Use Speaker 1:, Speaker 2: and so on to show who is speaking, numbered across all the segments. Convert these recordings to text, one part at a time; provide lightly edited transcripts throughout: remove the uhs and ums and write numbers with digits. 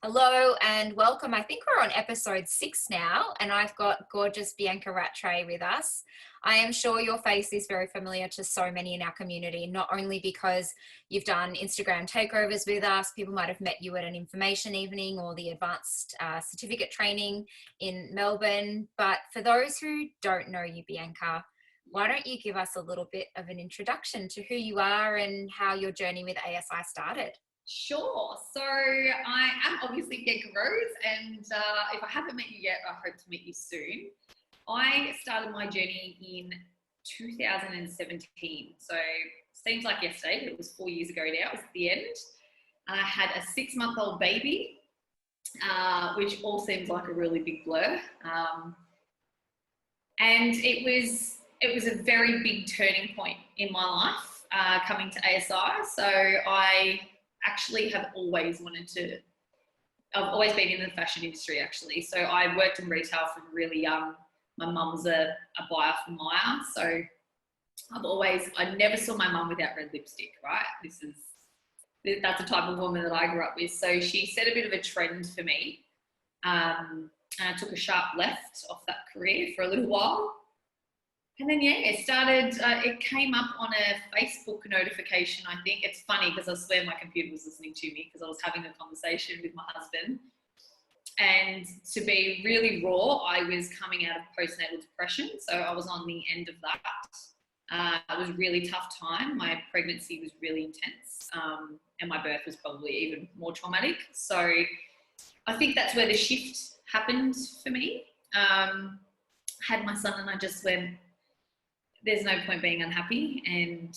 Speaker 1: Hello and welcome. I think we're on episode 6 now, and I've got gorgeous Bianca Rattray with us. I am sure your face is very familiar to so many in our community, not only because you've done Instagram takeovers with us, people might have met you at an information evening or the advanced certificate training in Melbourne, but for those who don't know you, Bianca, why don't you give us a little bit of an introduction to who you are and how your journey with ASI started?
Speaker 2: Sure. So I am obviously Bianca Rose, and if I haven't met you yet, I hope to meet you soon. I started my journey in 2017. So seems like yesterday, it was 4 years ago now, it was the end. I had a 6-month-old baby, which all seems like a really big blur. And it was a very big turning point in my life, coming to ASI. So I actually have always I've always been in the fashion industry actually. So I worked in retail from really young. My mum's a buyer for Maya. So I never saw my mum without red lipstick, right? That's the type of woman that I grew up with. So she set a bit of a trend for me. And I took a sharp left off that career for a little while. And then, it came up on a Facebook notification, I think. It's funny because I swear my computer was listening to me because I was having a conversation with my husband. And to be really raw, I was coming out of postnatal depression. So I was on the end of that. It was a really tough time. My pregnancy was really intense. And my birth was probably even more traumatic. So I think that's where the shift happened for me. Had my son and I just went, there's no point being unhappy, and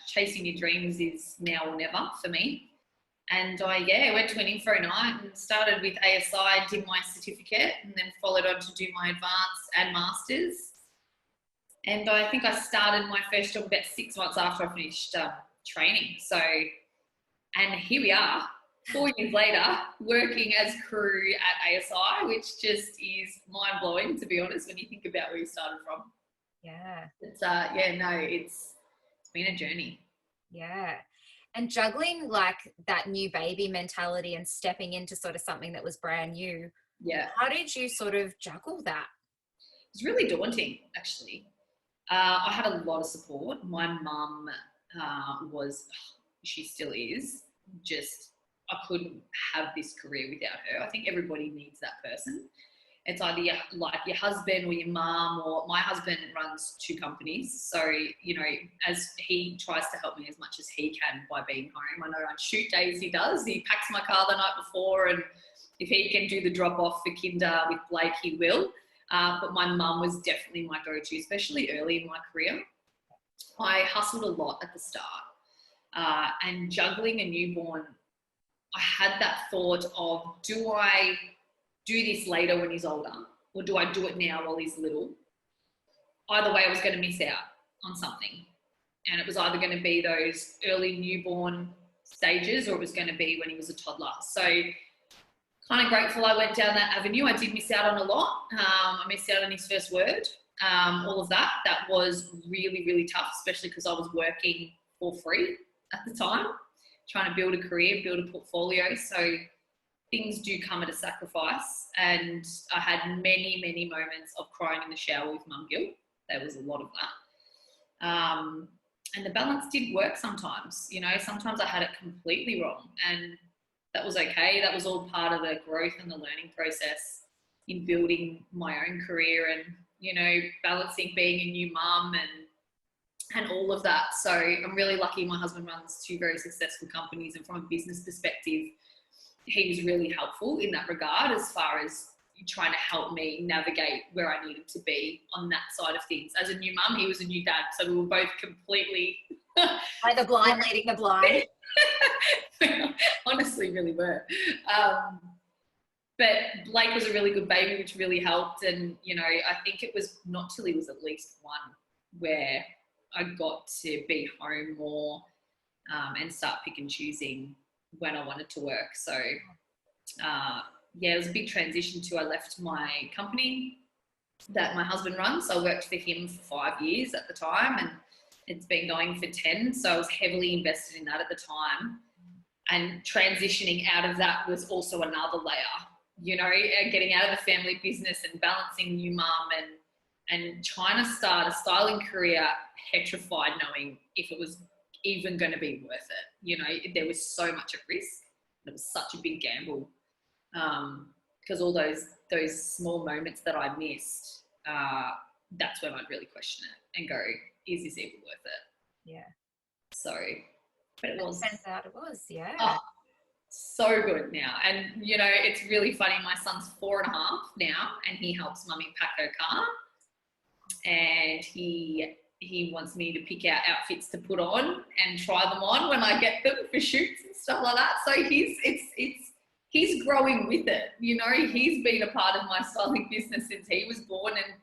Speaker 2: chasing your dreams is now or never for me. And I went to an info night and started with ASI, did my certificate, and then followed on to do my advanced and masters. And I think I started my first job about 6 months after I finished training. So, and here we are, 4 years later, working as crew at ASI, which just is mind blowing, to be honest, when you think about where you started from.
Speaker 1: Yeah.
Speaker 2: It's been a journey.
Speaker 1: Yeah. And juggling like that new baby mentality and stepping into sort of something that was brand new.
Speaker 2: Yeah.
Speaker 1: How did you sort of juggle that?
Speaker 2: It's really daunting, actually. I had a lot of support. My mum she still is, I couldn't have this career without her. I think everybody needs that person. It's either like your husband or your mum, or my husband runs 2 companies. So, as he tries to help me as much as he can by being home. I know on shoot days he does. He packs my car the night before, and if he can do the drop off for kinder with Blake, he will. But my mum was definitely my go-to, especially early in my career. I hustled a lot at the start, and juggling a newborn, I had that thought of, do I do this later when he's older, or do I do it now while he's little? Either way, I was going to miss out on something. And it was either going to be those early newborn stages, or it was going to be when he was a toddler. So kind of grateful I went down that avenue. I did miss out on a lot. I missed out on his first word, all of that. That was really, really tough, especially because I was working for free at the time, trying to build a career, build a portfolio. So things do come at a sacrifice, and I had many, many moments of crying in the shower with mum guilt. There was a lot of that. And the balance did work sometimes. Sometimes I had it completely wrong, and that was okay. That was all part of the growth and the learning process in building my own career and, balancing being a new mum and all of that. So I'm really lucky my husband runs 2 very successful companies, and from a business perspective, he was really helpful in that regard as far as trying to help me navigate where I needed to be on that side of things. As a new mum, he was a new dad, so we were both completely...
Speaker 1: Like the blind leading the blind.
Speaker 2: Honestly, really were. But Blake was a really good baby, which really helped. And, I think it was not till he was at least 1 where I got to be home more and start pick and choosing when I wanted to work. So, it was a big transition I left my company that my husband runs. So I worked for him for 5 years at the time, and it's been going for 10. So I was heavily invested in that at the time. and transitioning out of that was also another layer, you know, getting out of the family business and balancing new mum and trying to start a styling career, petrified knowing if it was even going to be worth it. You know, there was so much at risk. It was such a big gamble, because all those small moments that I missed, that's when I'd really question it and go, is this even worth it?
Speaker 1: Yeah.
Speaker 2: So, but it was.
Speaker 1: Turns out it was, yeah.
Speaker 2: Oh, so good now. And, you know, it's really funny. My son's 4.5 now, and he helps mummy pack her car. And he wants me to pick out outfits to put on and try them on when I get them for shoots and stuff like that. So he's growing with it. You know, he's been a part of my styling business since he was born, and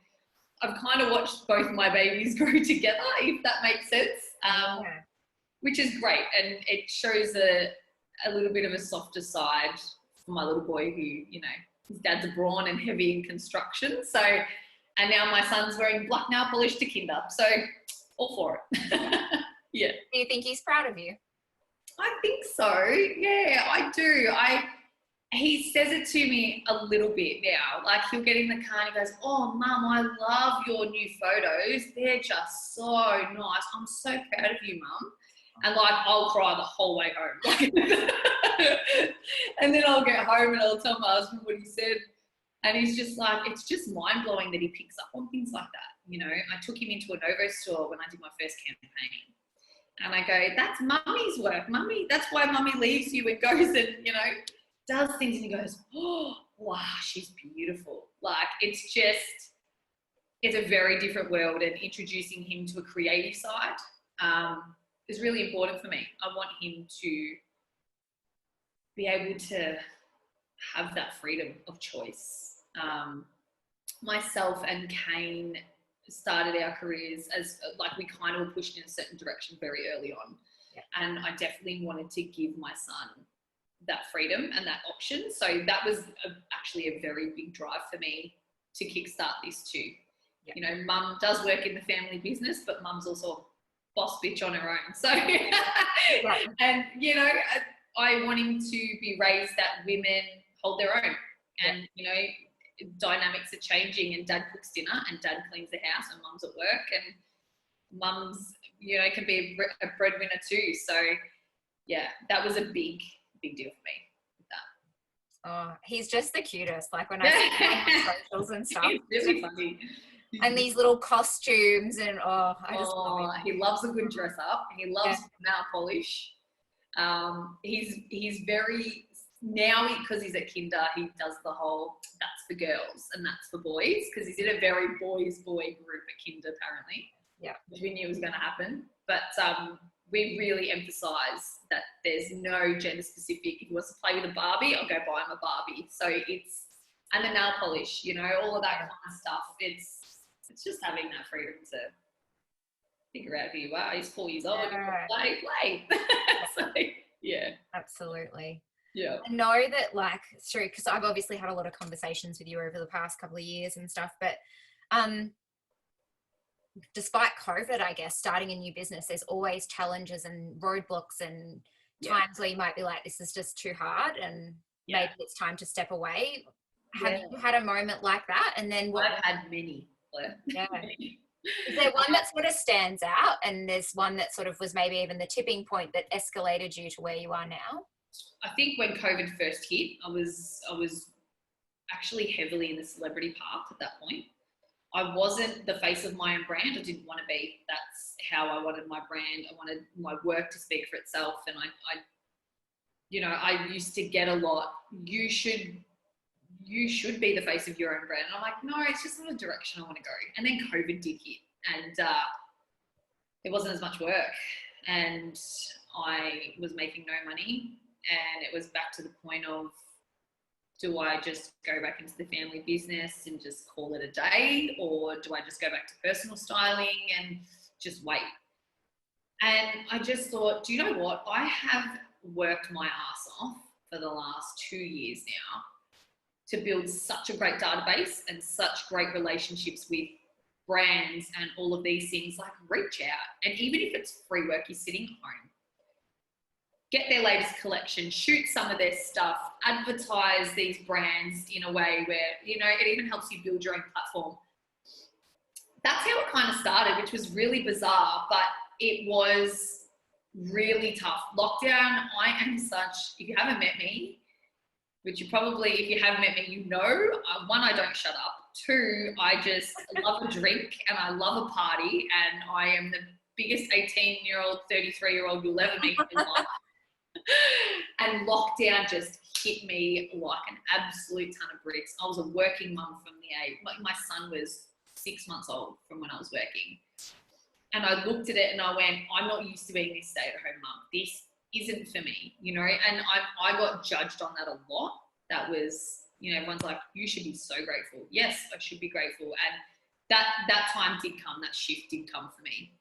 Speaker 2: I've kind of watched both my babies grow together, if that makes sense. Which is great, and it shows a little bit of a softer side for my little boy who, you know, his dad's a brawn and heavy in construction. So, and now my son's wearing black nail polish to kinder. So, all for it. Yeah.
Speaker 1: Do you think he's proud of you?
Speaker 2: I think so. Yeah, I do. He says it to me a little bit now. Like, he'll get in the car and he goes, "Oh, Mum, I love your new photos. They're just so nice. I'm so proud of you, Mum." And like, I'll cry the whole way home. And then I'll get home and I'll tell my husband what he said. And he's just like, it's just mind blowing that he picks up on things like that. You know, I took him into a Novo store when I did my first campaign. And I go, "That's Mummy's work. Mummy, that's why Mummy leaves you and goes and, you know, does things." And he goes, "Oh, wow, she's beautiful." Like, it's a very different world, and introducing him to a creative side is really important for me. I want him to be able to have that freedom of choice. Myself and Kane started our careers as, like, we kind of were pushed in a certain direction very early on.
Speaker 1: Yeah.
Speaker 2: And I definitely wanted to give my son that freedom and that option. So that was actually a very big drive for me to kickstart this too. Yeah. You know, Mum does work in the family business, but Mum's also a boss bitch on her own. So, yeah. And, you know, I want him to be raised that women hold their own. And, you know, dynamics are changing, and Dad cooks dinner and Dad cleans the house and Mum's at work, and Mum's, you know, can be a breadwinner too. So, yeah, that was a big deal for me with that.
Speaker 1: Oh, he's just the cutest. Like, when I see him on socials and stuff.
Speaker 2: It's really funny.
Speaker 1: And these little costumes, and love him.
Speaker 2: He loves a good dress up. He loves nail polish. He's very, now because he's at kinder, he does the whole, that's for girls and that's for boys, because he's in a very boys boy group at kinder apparently.
Speaker 1: Yeah.
Speaker 2: Which we knew was going to happen. But we really emphasise that there's no gender specific. If he wants to play with a Barbie, I'll go buy him a Barbie. So and the nail polish, you know, all of that kind of stuff. It's just having that freedom to figure out who you are. He's 4 years old. Play. So, yeah.
Speaker 1: Absolutely.
Speaker 2: Yeah.
Speaker 1: I know that, like, through, because I've obviously had a lot of conversations with you over the past couple of years and stuff, but despite COVID, I guess, starting a new business, there's always challenges and roadblocks and times where you might be like, this is just too hard and maybe it's time to step away. Have you had a moment like that? And then
Speaker 2: I've had many.
Speaker 1: Yeah. Is there one that sort of stands out, and there's one that sort of was maybe even the tipping point that escalated you to where you are now?
Speaker 2: I think when COVID first hit, I was actually heavily in the celebrity path at that point. I wasn't the face of my own brand. I didn't want to be. That's how I wanted my brand. I wanted my work to speak for itself. And I used to get a lot, you should be the face of your own brand. And I'm like, no, it's just not a direction I want to go. And then COVID did hit, and it wasn't as much work, and I was making no money, and it was back to the point of, do I just go back into the family business and just call it a day, or do I just go back to personal styling and just wait? And I just thought, do you know what? I have worked my ass off for the last 2 years now to build such a great database and such great relationships with brands and all of these things. Like, reach out. And even if it's free work, you're sitting at home, get their latest collection, shoot some of their stuff, advertise these brands in a way where, you know, it even helps you build your own platform. That's how it kind of started, which was really bizarre, but it was really tough. Lockdown, I am such, if you haven't met me, which you probably, if you haven't met me, you know, one, I don't shut up. Two, I just love a drink and I love a party, and I am the biggest 18-year-old, 33-year-old you'll ever meet in life. And lockdown just hit me like an absolute ton of bricks. I was a working mum from the age, my son was 6 months old from when I was working. And I looked at it and I went, I'm not used to being this stay-at-home mum. This isn't for me, you know? And I got judged on that a lot. That was, you know, everyone's like, you should be so grateful. Yes, I should be grateful. And that time did come, that shift did come for me.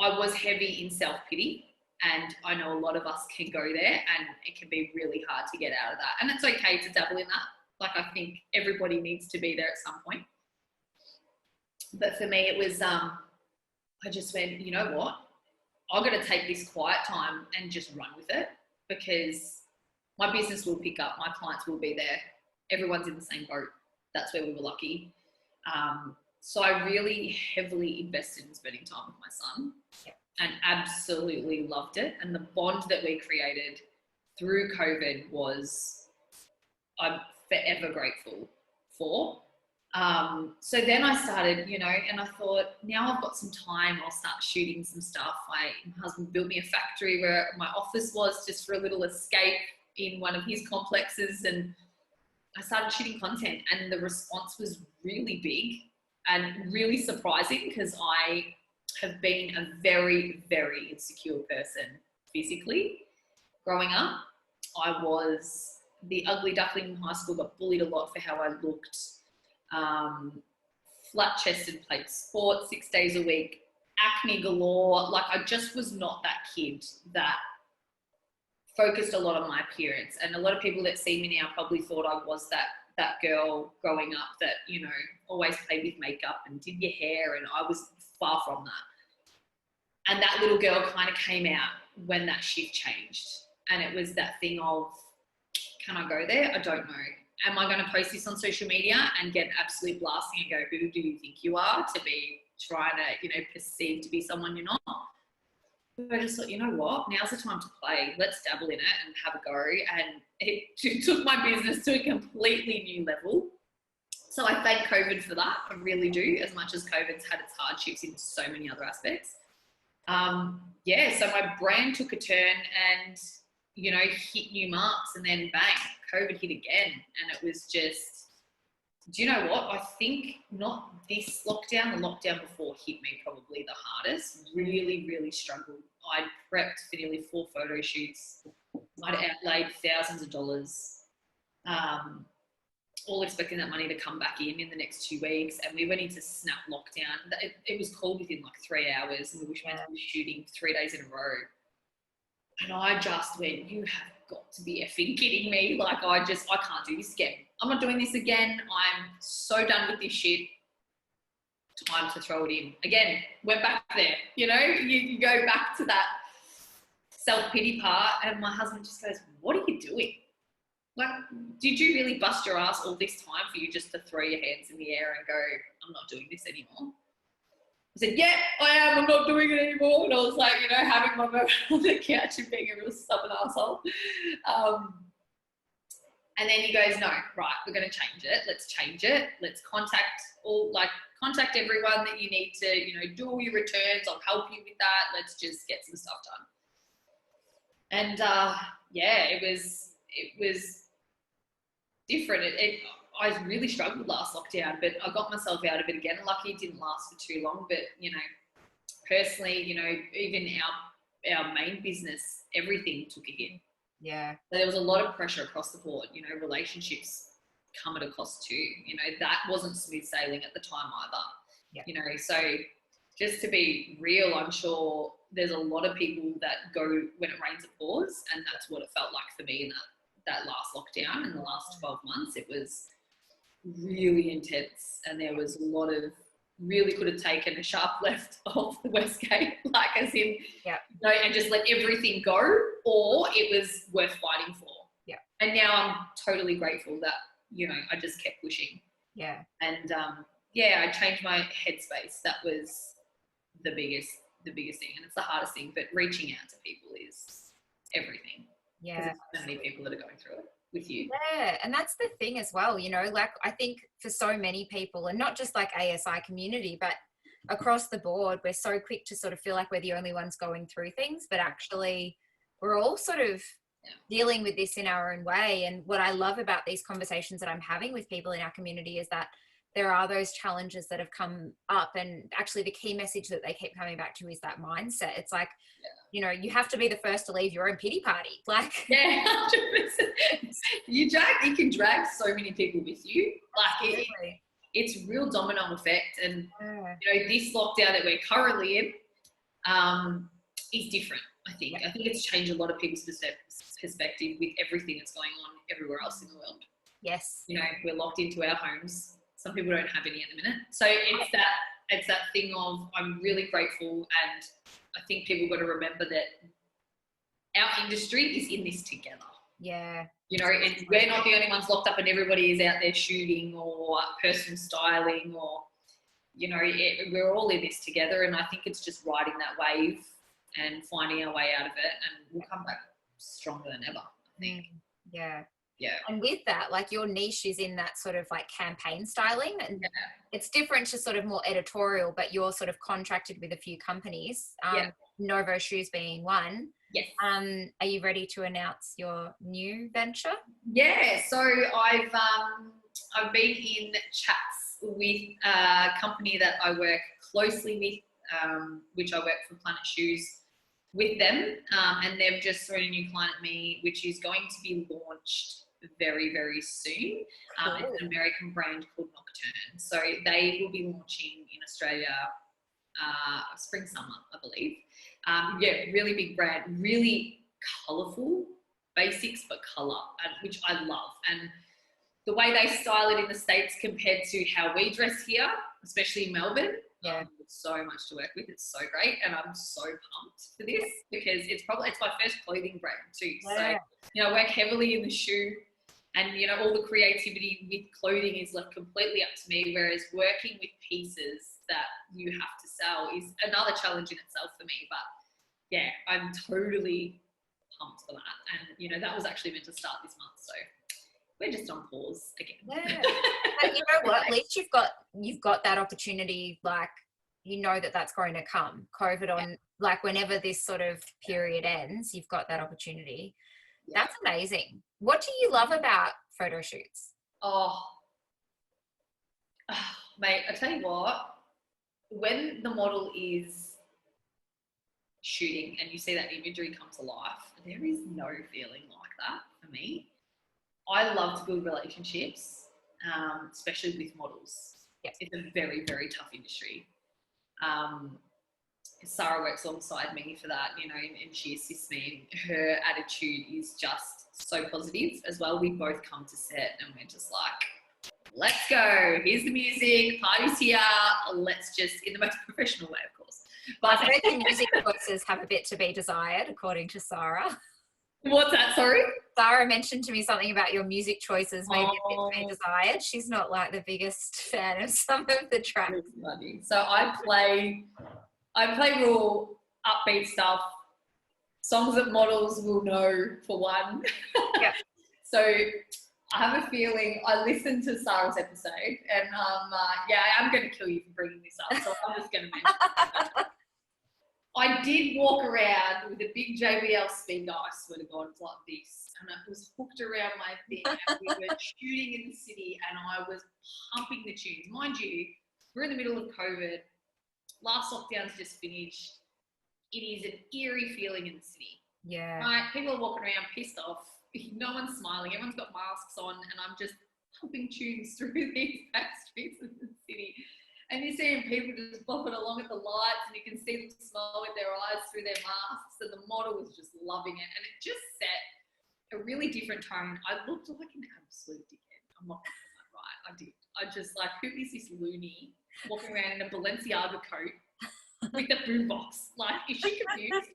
Speaker 2: I was heavy in self-pity, and I know a lot of us can go there, and it can be really hard to get out of that. And it's okay to dabble in that. Like, I think everybody needs to be there at some point. But for me, it was, I just went, you know what? I've got to take this quiet time and just run with it, because my business will pick up, my clients will be there. Everyone's in the same boat. That's where we were lucky. So I really heavily invested in spending time with my son, and absolutely loved it. And the bond that we created through COVID was, I'm forever grateful for. So then I started, you know, and I thought, now I've got some time, I'll start shooting some stuff. My husband built me a factory where my office was, just for a little escape in one of his complexes, and I started shooting content, and the response was really big and really surprising, because I have been a very, very insecure person physically growing up. I was the ugly duckling in high school, got bullied a lot for how I looked. Flat-chested, played sport 6 days a week, acne galore. Like, I just was not that kid that focused a lot on my appearance. And a lot of people that see me now probably thought I was that girl growing up that, you know, always played with makeup and did your hair, and I was far from that. And that little girl kind of came out when that shift changed. And it was that thing of, can I go there? I don't know. Am I going to post this on social media and get absolute blasting and go, who do you think you are, to be trying to, you know, perceive to be someone you're not? But I just thought, you know what, now's the time to play. Let's dabble in it and have a go. And it took my business to a completely new level. So I thank COVID for that. I really do, as much as COVID's had its hardships in so many other aspects. So my brand took a turn and, you know, hit new marks, and then bang, COVID hit again. And it was just, do you know what? I think not this lockdown, the lockdown before hit me probably the hardest. Really, really struggled. I'd prepped for nearly 4 photo shoots. I'd outlaid thousands of dollars, all expecting that money to come back in the next 2 weeks. And we went into snap lockdown. It was called within like 3 hours, and we went to shooting 3 days in a row. And I just went, you have got to be effing kidding me. Like, I can't do this again. I'm not doing this again. I'm so done with this shit. Time to throw it in. Again, went back there. You know, you go back to that self-pity part, and my husband just goes, what are you doing? Like, did you really bust your ass all this time for you just to throw your hands in the air and go, I'm not doing this anymore? I said, yeah, I am. I'm not doing it anymore. And I was like, you know, having my moment on the couch and being a real stubborn asshole. And then he goes, no, right, we're going to change it. Let's change it. Let's contact everyone that you need to, you know, do all your returns. I'll help you with that. Let's just get some stuff done. And it was different. I really struggled last lockdown, but I got myself out of it again. Lucky it didn't last for too long, but, you know, personally, you know, even our main business, everything took a hit.
Speaker 1: Yeah.
Speaker 2: So there was a lot of pressure across the board. You know, relationships come at a cost too. You know, that wasn't smooth sailing at the time either. Yeah. You know, so just to be real, I'm sure there's a lot of people that go when it rains, it pours, and that's what it felt like for me in that last lockdown. In the last 12 months, it was really intense, and there was a lot of really could have taken a sharp left off the West Gate, like as in,
Speaker 1: Yeah.
Speaker 2: you know, and just let everything go, or it was worth fighting for.
Speaker 1: Yeah.
Speaker 2: And now I'm totally grateful that, you know, I just kept pushing.
Speaker 1: Yeah.
Speaker 2: And yeah, I changed my headspace. That was the biggest thing, and it's the hardest thing. But reaching out to people is everything.
Speaker 1: Yeah.
Speaker 2: Because there's so many people that are going through it with you.
Speaker 1: Yeah, and that's the thing as well, you know, like I think for so many people, and not just like ASI community, but across the board, we're so quick to sort of feel like we're the only ones going through things, but actually we're all sort of dealing with this in our own way. And what I love about these conversations that I'm having with people in our community is that there are those challenges that have come up, and actually the key message that they keep coming back to is that mindset. It's like, you know, you have to be the first to leave your own pity party. Like,
Speaker 2: yeah, 100%. You can drag so many people with you. Like it's real domino effect. And you know, this lockdown that we're currently in is different. I think it's changed a lot of people's perspective with everything that's going on everywhere else in the world.
Speaker 1: Yes.
Speaker 2: You know, we're locked into our homes. Some people don't have any at the minute. So it's that thing of, I'm really grateful, and I think people got to remember that our industry is in this together.
Speaker 1: Yeah.
Speaker 2: You know, and we're not the only ones locked up, and everybody is out there shooting or personal styling, or, you know, we're all in this together. And I think it's just riding that wave and finding our way out of it, and we'll come back stronger than ever, I think.
Speaker 1: Yeah.
Speaker 2: Yeah.
Speaker 1: And with that, like your niche is in that sort of like campaign styling, and it's different to sort of more editorial, but you're sort of contracted with a few companies, Novo Shoes being one.
Speaker 2: Yes.
Speaker 1: Are you ready to announce your new venture?
Speaker 2: Yeah. So I've been in chats with a company that I work closely with, which I work for Planet Shoes with them, and they've just thrown a new client at me, which is going to be launched very, very soon.
Speaker 1: Cool.
Speaker 2: It's an American brand called Nocturne. So they will be launching in Australia spring, summer, I believe. Yeah, really big brand, really colourful, basics but colour, which I love. And the way they style it in the States compared to how we dress here, especially in Melbourne, so much to work with. It's so great, and I'm so pumped for this because it's my first clothing brand too. Yeah. So, you know, I work heavily in the shoe, and, you know, all the creativity with clothing is left completely up to me, whereas working with pieces that you have to sell is another challenge in itself for me. But yeah, I'm totally pumped for that. And, you know, that was actually meant to start this month, so we're just on pause again.
Speaker 1: Yeah. And you know what? At least you've got that opportunity. Like, you know that's going to come. COVID on, like, whenever this sort of period ends, you've got that opportunity. Yeah. That's amazing. What do you love about photo shoots?
Speaker 2: Oh, mate, I tell you what, when the model is shooting and you see that imagery come to life, there is no feeling like that for me. I love to build relationships, especially with models. Yes. It's a very, very tough industry. Sarah works alongside me for that, you know, and she assists me. Her attitude is just so positive as well. We both come to set and we're just like, let's go. Here's the music, party's here. Let's just, in the most professional way, of course.
Speaker 1: But I think music choices have a bit to be desired, according to Sarah.
Speaker 2: What's that? Sorry?
Speaker 1: Sarah mentioned to me something about your music choices maybe a bit to be desired. She's not like the biggest fan of some of the tracks.
Speaker 2: So I play real upbeat stuff, songs that models will know for one.
Speaker 1: Yeah.
Speaker 2: So I have a feeling, I listened to Sarah's episode, and I'm going to kill you for bringing this up, so I'm just going to mention it. I did walk around with a big JBL speaker, I swear to God, like this, and it was hooked around my thing, and we were shooting in the city, and I was pumping the tunes. Mind you, we're in the middle of COVID. Last lockdown's just finished. It is an eerie feeling in the city.
Speaker 1: Yeah.
Speaker 2: Right? People are walking around pissed off. No one's smiling. Everyone's got masks on, and I'm just pumping tunes through these back streets of the city. And you're seeing people just bopping along at the lights, and you can see them smile with their eyes through their masks. And the model was just loving it. And it just set a really different tone. I looked like an absolute dickhead. I'm not going to get that right. I did. I just like, who is this loony walking around in a Balenciaga coat with a boombox. Like, is she confused?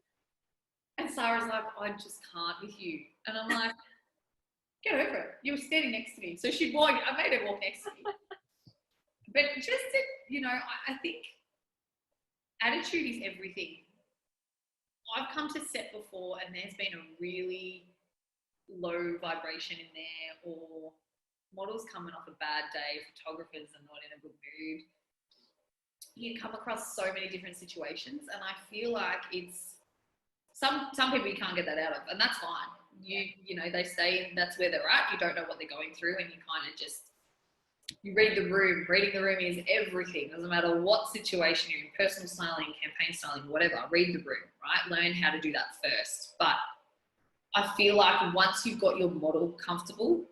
Speaker 2: And Sarah's like, I just can't with you. And I'm like, get over it. You were standing next to me. So she'd walk, I made her walk next to me. But just to, you know, I think attitude is everything. I've come to set before and there's been a really low vibration in there, or models coming off a bad day, photographers are not in a good mood. You come across so many different situations, and I feel like it's some people you can't get that out of, and that's fine. You know, they say that's where they're at. You don't know what they're going through, and you kind of just, you read the room. Reading the room is everything. Doesn't matter what situation you're in, personal styling, campaign styling, whatever. Read the room, right? Learn how to do that first. But I feel like once you've got your model comfortable,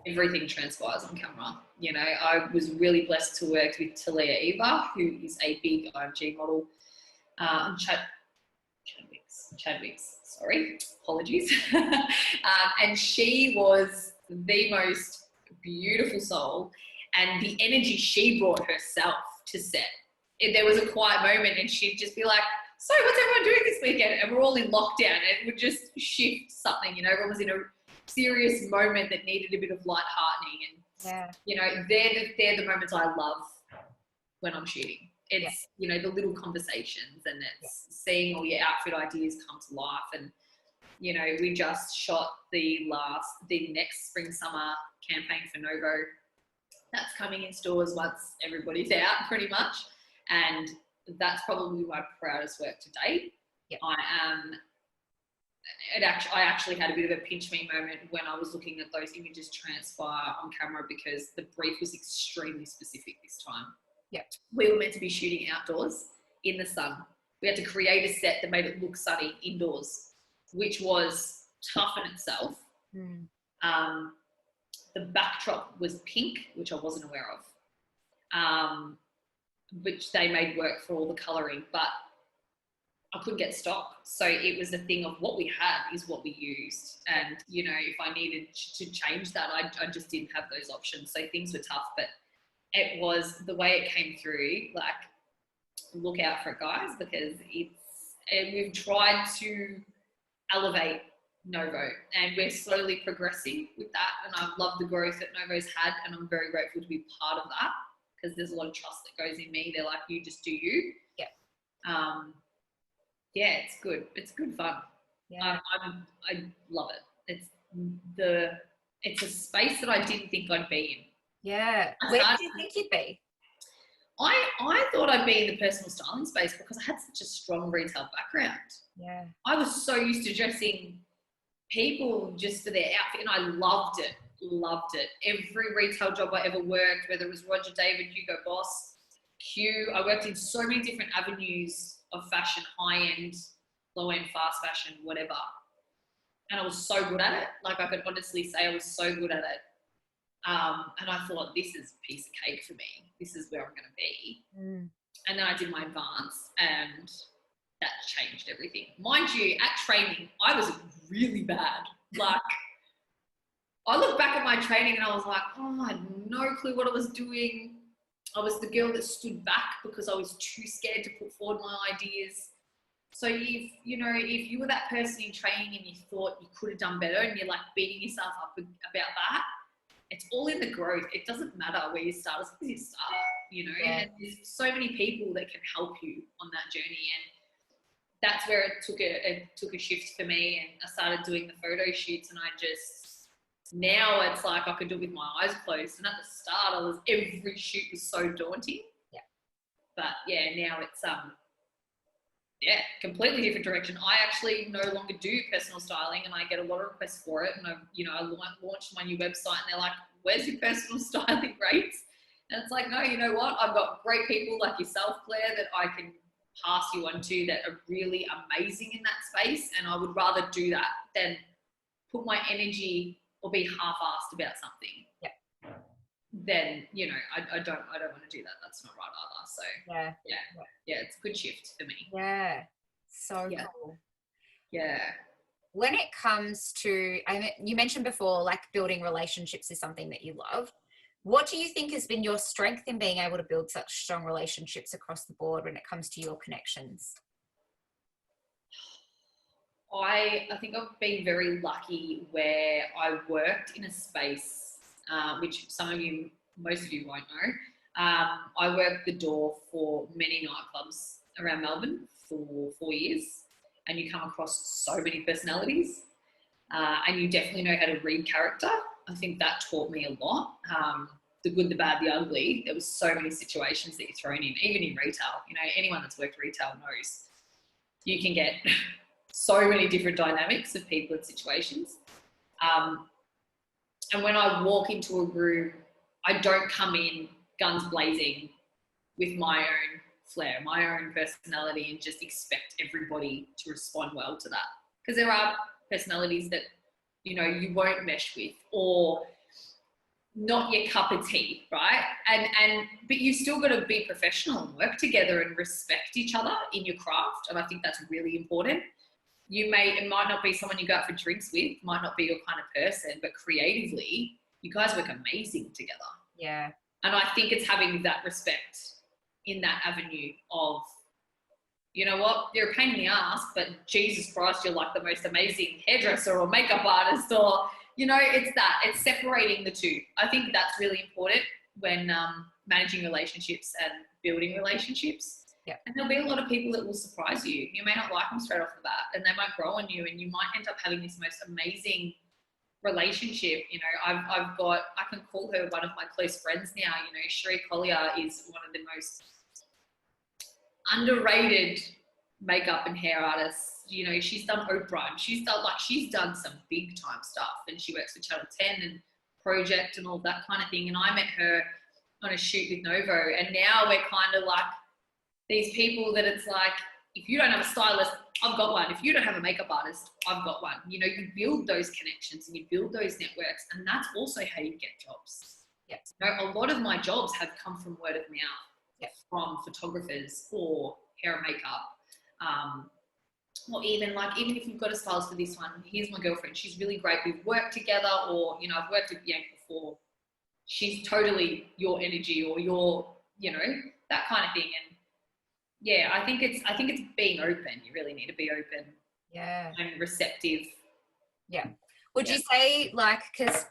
Speaker 2: everything transpires on camera. You know, I was really blessed to work with Talia Eva, who is a big IMG model. Chadwick's, sorry, apologies. And she was the most beautiful soul, and the energy she brought herself to set. There was a quiet moment and she'd just be like, so what's everyone doing this weekend? And we're all in lockdown, and it would just shift something, you know, everyone was in a serious moment that needed a bit of light heartening. And, you know, they're the moments I love when I'm shooting. It's, you know, the little conversations, and it's seeing all your outfit ideas come to life. And, you know, we just shot the next spring summer campaign for Novo. That's coming in stores once everybody's out, pretty much. And that's probably my proudest work to date. I actually had a bit of a pinch me moment when I was looking at those images transpire on camera, because the brief was extremely specific this time. We were meant to be shooting outdoors in the sun. We had to create a set that made it look sunny indoors, which was tough in itself. The backdrop was pink, which I wasn't aware of, which they made work for all the colouring, but I couldn't get stock. So it was a thing of what we had is what we used. And, you know, if I needed to change that, I just didn't have those options. So things were tough, but it was the way it came through. Like, look out for it, guys, because we've tried to elevate Novo, and we're slowly progressing with that. And I love the growth that Novo's had, and I'm very grateful to be part of that, because there's a lot of trust that goes in me. They're like, you just do you. It's good. It's good fun. I love it. It's a space that I didn't think I'd be in.
Speaker 1: Where did you think you'd be?
Speaker 2: I thought I'd be in the personal styling space because I had such a strong retail background. I was so used to dressing people just for their outfit, and I loved it. Every retail job I ever worked, whether it was Roger David, Hugo Boss, Q, I worked in so many different avenues of fashion, high-end, low-end, fast fashion, whatever. And I was so good at it. Like, I could honestly say I was so good at it. And I thought, this is a piece of cake for me. This is where I'm going to be. And then I did my advance, and that changed everything. Mind you, at training, I was really bad. Like, I look back at my training and I was like, I had no clue what I was doing. I was the girl that stood back because I was too scared to put forward my ideas. So if you were that person in training and you thought you could have done better, and you're like beating yourself up about that, it's all in the growth. It doesn't matter where you start, as long as you start, you know. And there's so many people that can help you on that journey, and that's where it took a shift for me. And I started doing the photo shoots, and now it's like I could do it with my eyes closed. And at the start, every shoot was so daunting. But now it's completely different direction. I actually no longer do personal styling, and I get a lot of requests for it. And I launched my new website, and they're like, "Where's your personal styling rates?" And it's like, no, you know what? I've got great people like yourself, Claire, that I can pass you on to, that are really amazing in that space. And I would rather do that than put my energy or be half-assed about something. Then, you know, I don't want to do that. That's not right either. So it's a good shift for me.
Speaker 1: So cool.
Speaker 2: When
Speaker 1: it comes to, you mentioned before, like, building relationships is something that you love. What do you think has been your strength in being able to build such strong relationships across the board when it comes to your connections?
Speaker 2: I think I've been very lucky where I worked in a space, which most of you won't know. I worked the door for many nightclubs around Melbourne for 4 years, and you come across so many personalities, and you definitely know how to read character. I think that taught me a lot. The good, the bad, the ugly. There was so many situations that you're thrown in, even in retail. You know, anyone that's worked retail knows you can get so many different dynamics of people and situations. And when I walk into a room, I don't come in guns blazing with my own flair, my own personality, and just expect everybody to respond well to that. Because there are personalities that, you know, you won't mesh with, or not your cup of tea, right? But you still got to be professional and work together and respect each other in your craft. And I think that's really important. It might not be someone you go out for drinks with, might not be your kind of person, but creatively, you guys work amazing together.
Speaker 1: Yeah.
Speaker 2: And I think it's having that respect in that avenue of, you know what, you're a pain in the ass, but Jesus Christ, you're like the most amazing hairdresser or makeup artist, or, you know, it's separating the two. I think that's really important when managing relationships and building relationships.
Speaker 1: Yeah.
Speaker 2: And there'll be a lot of people that will surprise you. You may not like them straight off the bat, and they might grow on you, and you might end up having this most amazing relationship. You know, I can call her one of my close friends now. You know, Sheree Collier is one of the most underrated makeup and hair artists. You know, she's done Oprah, and she's done some big time stuff, and she works for Channel 10 and Project and all that kind of thing. And I met her on a shoot with Novo, and now we're kind of like these people that it's like, if you don't have a stylist, I've got one. If you don't have a makeup artist, I've got one. You know, you build those connections and you build those networks, and that's also how you get jobs.
Speaker 1: Yes.
Speaker 2: You know, a lot of my jobs have come from word of mouth,
Speaker 1: yes,
Speaker 2: from photographers or hair and makeup. Or even if you've got a stylist for this one, here's my girlfriend. She's really great. We've worked together, or, you know, I've worked with Bianca before. She's totally your energy, or your, you know, that kind of thing. And yeah, I think it's being open. You really need to be open.
Speaker 1: Yeah.
Speaker 2: And receptive.
Speaker 1: Yeah. Would you say, like, because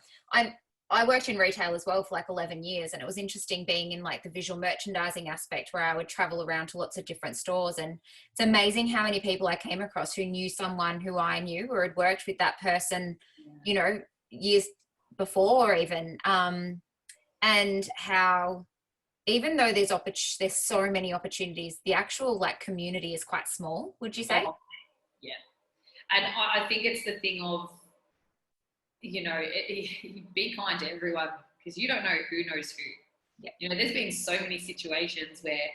Speaker 1: I worked in retail as well for like 11 years, and it was interesting being in like the visual merchandising aspect, where I would travel around to lots of different stores, and it's amazing how many people I came across who knew someone who I knew or had worked with that person, you know, years before even, and how even though there's so many opportunities, the actual like community is quite small, would you say?
Speaker 2: Yeah. And I think it's the thing of, you know, be kind to everyone, because you don't know who knows who.
Speaker 1: Yeah.
Speaker 2: You know, there's been so many situations where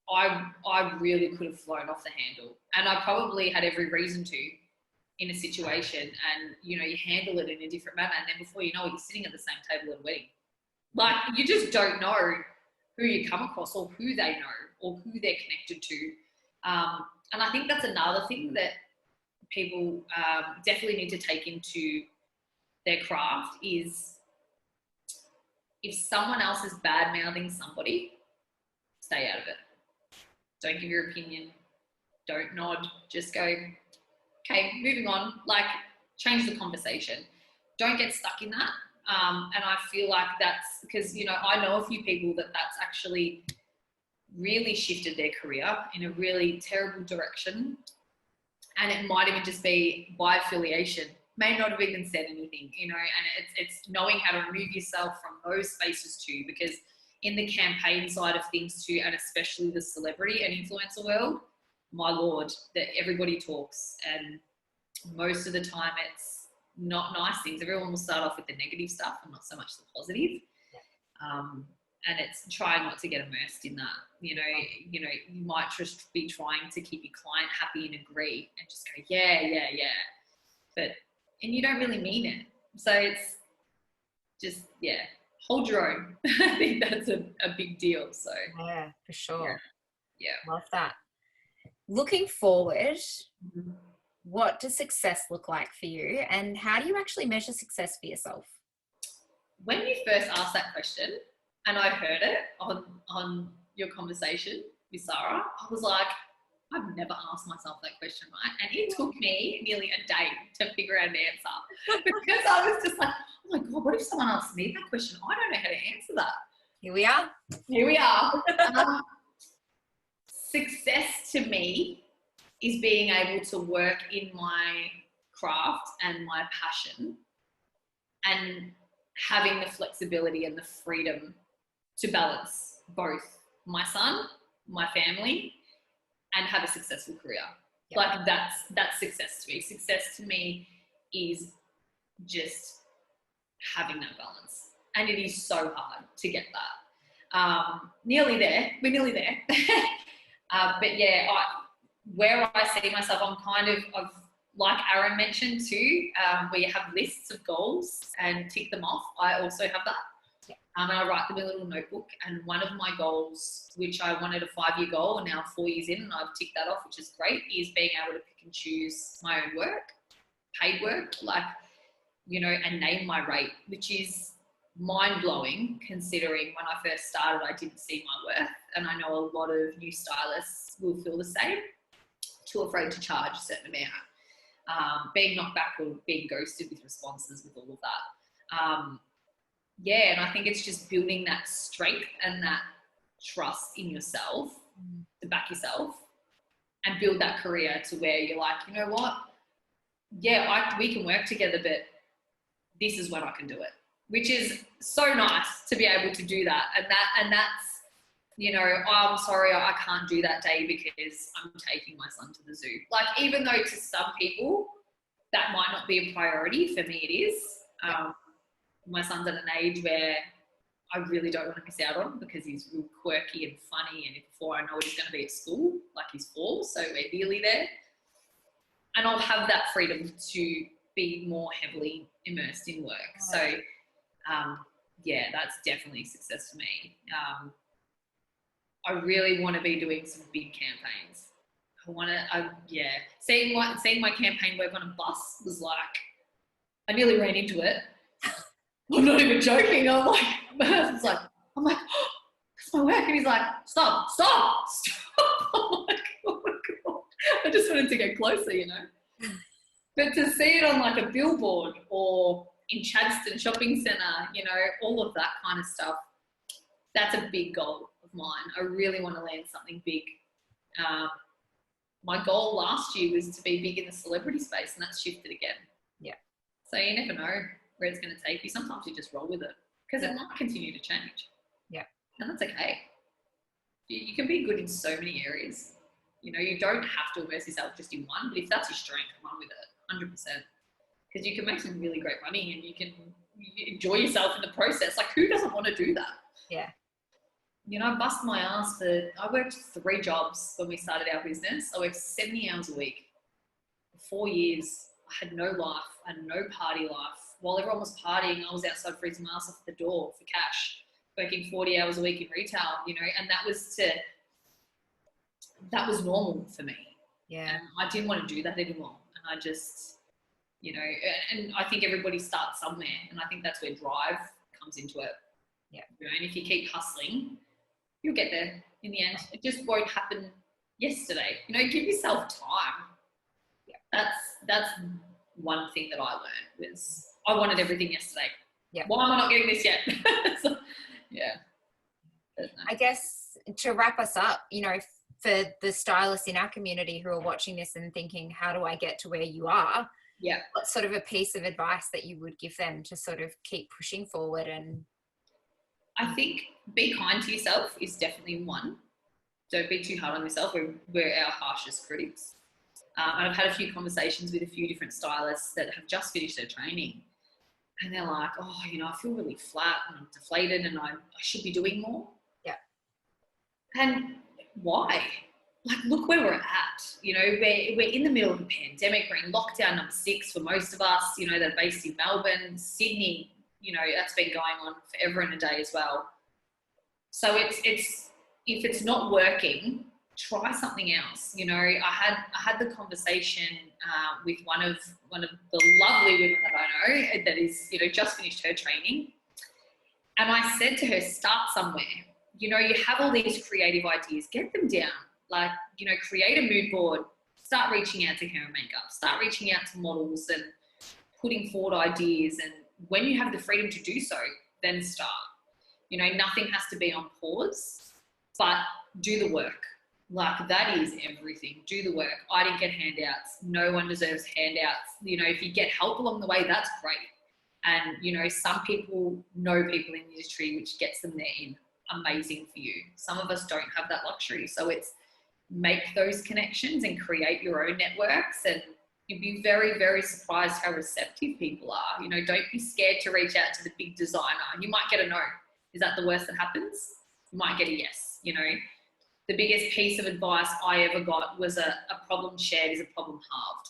Speaker 2: I really could have flown off the handle, and I probably had every reason to in a situation, and, you know, you handle it in a different manner, and then before you know it, you're sitting at the same table at a wedding. Like, you just don't know who you come across, or who they know, or who they're connected to. And I think that's another thing that people definitely need to take into their craft is, if someone else is bad mouthing somebody, stay out of it. Don't give your opinion. Don't nod. Just go, okay, moving on. Like, change the conversation. Don't get stuck in that. And I feel like that's because, you know, I know a few people that's actually really shifted their career in a really terrible direction. And it might even just be by affiliation. May not have even said anything, you know, and it's knowing how to remove yourself from those spaces too, because in the campaign side of things too, and especially the celebrity and influencer world, my Lord, that everybody talks, and most of the time it's not nice things. Everyone will start off with the negative stuff and not so much the positive. And it's trying not to get immersed in that. You know, you might just be trying to keep your client happy and agree and just go, yeah. And you don't really mean it. So it's just, yeah, hold your own. I think that's a big deal. So
Speaker 1: yeah, for sure.
Speaker 2: Yeah.
Speaker 1: Love that. Looking forward, what does success look like for you, and how do you actually measure success for yourself?
Speaker 2: when you first asked that question and I heard it on your conversation with Sarah, I was like, I've never asked myself that question, right? And it took me nearly a day to figure out an answer because I was just like, oh my God, what if someone asks me that question? I don't know how to answer that.
Speaker 1: Here we are.
Speaker 2: Here we are. Success to me is being able to work in my craft and my passion and having the flexibility and the freedom to balance both my son, my family, and have a successful career. Yep. Like that's success to me. Success to me is just having that balance. And it is so hard to get that. Nearly there. We're nearly there. But yeah, where I see myself, I'm kind of like Aaron mentioned too, where you have lists of goals and tick them off. I also have that. And I write them in a little notebook. And one of my goals, which I wanted a 5-year goal, and now 4 years in, and I've ticked that off, which is great, is being able to pick and choose my own work, paid work, like, you know, and name my rate, which is mind-blowing considering when I first started, I didn't see my worth. And I know a lot of new stylists will feel the same, too afraid to charge a certain amount, being knocked back or being ghosted with responses with all of that. Yeah, and I think it's just building that strength and that trust in yourself to back yourself and build that career to where you're like, you know what? Yeah, we can work together, but this is when I can do it, which is so nice to be able to do that. And that's, you know, oh, I'm sorry, I can't do that day because I'm taking my son to the zoo. Like, even though to some people that might not be a priority, for me it is. My son's at an age where I really don't want to miss out on because he's real quirky and funny, and before I know what he's going to be at school, like he's 4, so we're nearly there. And I'll have that freedom to be more heavily immersed in work. So, yeah, that's definitely success for me. I really want to be doing some big campaigns. Seeing my campaign work on a bus was like, I nearly ran into it. I'm not even joking. I'm like, my husband's like, oh, that's my work. And he's like, stop. I'm like, oh my God. I just wanted to get closer, you know. But to see it on like a billboard or in Chadstone Shopping Centre, you know, all of that kind of stuff, that's a big goal of mine. I really want to land something big. My goal last year was to be big in the celebrity space, and that's shifted again. Yeah. So you never know where it's going to take you. Sometimes you just roll with it because it might continue to change. Yeah. And that's okay. You can be good in so many areas. You know, you don't have to immerse yourself just in one, but if that's your strength, run with it 100%. Because you can make some really great money and you can enjoy yourself in the process. Like, who doesn't want to do that? Yeah. You know, I busted my ass I worked 3 jobs when we started our business. I worked 70 hours a week for 4 years. I had no life. I had no party life. While everyone was partying, I was outside freezing my ass off the door for cash, working 40 hours a week in retail, you know, and that was normal for me. Yeah. And I didn't want to do that anymore. And I just, you know, and I think everybody starts somewhere, and I think that's where drive comes into it. Yeah. You know, and if you keep hustling, you'll get there in the end. It just won't happen yesterday. You know, give yourself time. Yeah. That's one thing that I learned was I wanted everything yesterday. Yeah. Why am I not getting this yet? So, yeah.
Speaker 1: I guess to wrap us up, you know, for the stylists in our community who are watching this and thinking, how do I get to where you are? Yeah. What's sort of a piece of advice that you would give them to sort of keep pushing forward? And
Speaker 2: I think be kind to yourself is definitely one. Don't be too hard on yourself. We're our harshest critics. And I've had a few conversations with a few different stylists that have just finished their training. And they're like, oh, you know, I feel really flat and I'm deflated and I should be doing more. Yeah. And why? Like, look where we're at. You know, we're in the middle of a pandemic. We're in lockdown number 6 for most of us, you know, that are based in Melbourne, Sydney, you know, that's been going on forever and a day as well. So it's if it's not working, try something else. You know, I had the conversation with one of the lovely women that I know that is, you know, just finished her training, And I said to her, start somewhere. You know, you have all these creative ideas, get them down. Like, you know, create a mood board, start reaching out to hair and makeup, start reaching out to models and putting forward ideas. And when you have the freedom to do so, then start. You know, nothing has to be on pause, but do the work. Like, that is everything. Do the work. I didn't get handouts. No one deserves handouts. You know, if you get help along the way, that's great. And, you know, some people know people in the industry, which gets them there in. Amazing for you. Some of us don't have that luxury. So it's make those connections and create your own networks, and you'll be very, very surprised how receptive people are. You know, don't be scared to reach out to the big designer. You might get a no. Is that the worst that happens? You might get a yes. You know, the biggest piece of advice I ever got was a problem shared is a problem halved.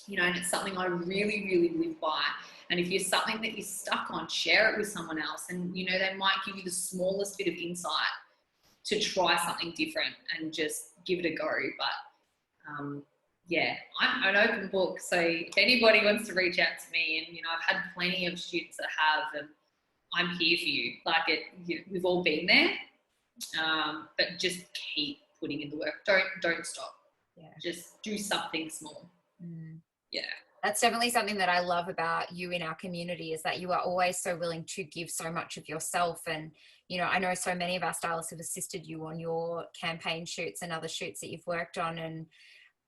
Speaker 2: You know, and it's something I really, really live by. And if you're something that you're stuck on, share it with someone else. And, you know, they might give you the smallest bit of insight to try something different and just give it a go. But yeah, I'm an open book. So if anybody wants to reach out to me, and, you know, I've had plenty of students that have, and I'm here for you. Like, we've all been there, but just keep putting in the work. Don't stop.
Speaker 1: Yeah.
Speaker 2: Just do something small. Yeah.
Speaker 1: That's definitely something that I love about you in our community, is that you are always so willing to give so much of yourself. And, you know, I know so many of our stylists have assisted you on your campaign shoots and other shoots that you've worked on. And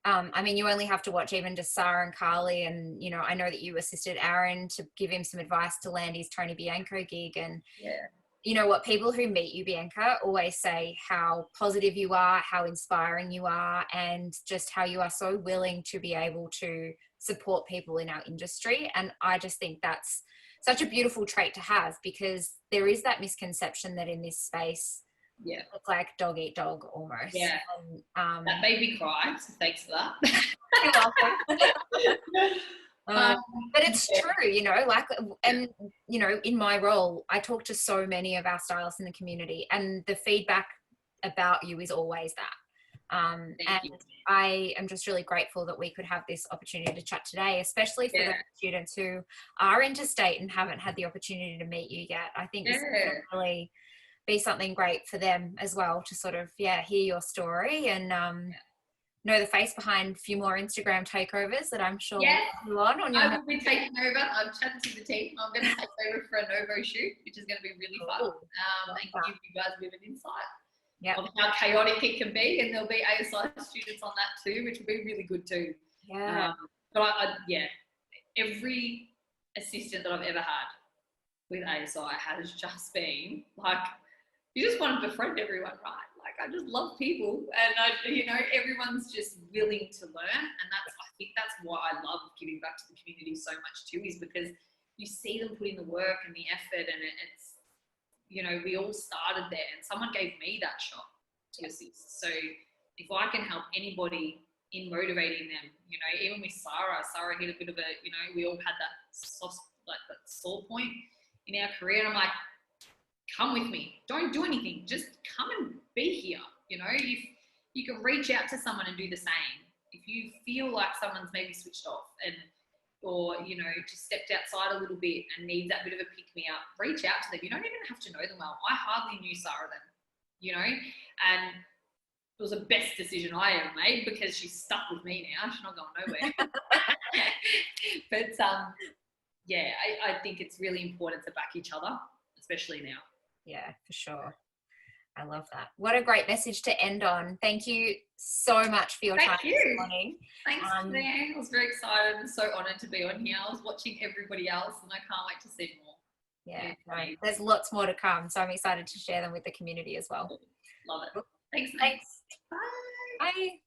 Speaker 1: I mean, you only have to watch even just Sarah and Carly, and, you know, I know that you assisted Aaron to give him some advice to land his Tony Bianco gig. And
Speaker 2: yeah,
Speaker 1: you know what, people who meet you, Bianca, always say how positive you are, how inspiring you are, and just how you are so willing to be able to support people in our industry. And I just think that's such a beautiful trait to have, because there is that misconception that in this space,
Speaker 2: yeah,
Speaker 1: it's like dog eat dog almost.
Speaker 2: yeah.
Speaker 1: And,
Speaker 2: that made me cry, so thanks for that.
Speaker 1: you're welcome. But it's true, you know, like, and, you know, in my role, I talk to so many of our stylists in the community, and the feedback about you is always that. And
Speaker 2: you.
Speaker 1: I am just really grateful that we could have this opportunity to chat today, especially for the students who are interstate and haven't had the opportunity to meet you yet. I think this will really be something great for them as well, to sort of, hear your story and know the face behind a few more Instagram takeovers that I'm sure you're on your
Speaker 2: I will be taking over. I've chatted to the team. I'm going to take over for a Novo shoot, which is going to be really fun. And give you guys a bit of an insight of how chaotic it can be. And there'll be ASI students on that too, which will be really good too. But every assistant that I've ever had with ASI has just been like, you just want to befriend everyone, right? Like, I just love people, and you know, everyone's just willing to learn. And I think that's why I love giving back to the community so much too, is because you see them put in the work and the effort, and it's, you know, we all started there, and someone gave me that shot to assist. So if I can help anybody in motivating them, you know, even with Sarah hit a bit of a, you know, we all had that that sore point in our career, and I'm like, come with me. Don't do anything. Just come and be here. You know, if you can reach out to someone and do the same. If you feel like someone's maybe switched off or, you know, just stepped outside a little bit and needs that bit of a pick me up, reach out to them. You don't even have to know them well. I hardly knew Sarah then, you know, and it was the best decision I ever made, because she's stuck with me now. She's not going nowhere. But I think it's really important to back each other, especially now.
Speaker 1: Yeah, for sure. I love that. What a great message to end on. Thank you so much for your time this morning.
Speaker 2: Thanks, Diane. I was very excited and so honoured to be on here. I was watching everybody else, and I can't wait to see more.
Speaker 1: Yeah, right. There's lots more to come, so I'm excited to share them with the community as well.
Speaker 2: Love it. Thanks.
Speaker 1: Thanks.
Speaker 2: Bye.
Speaker 1: Bye.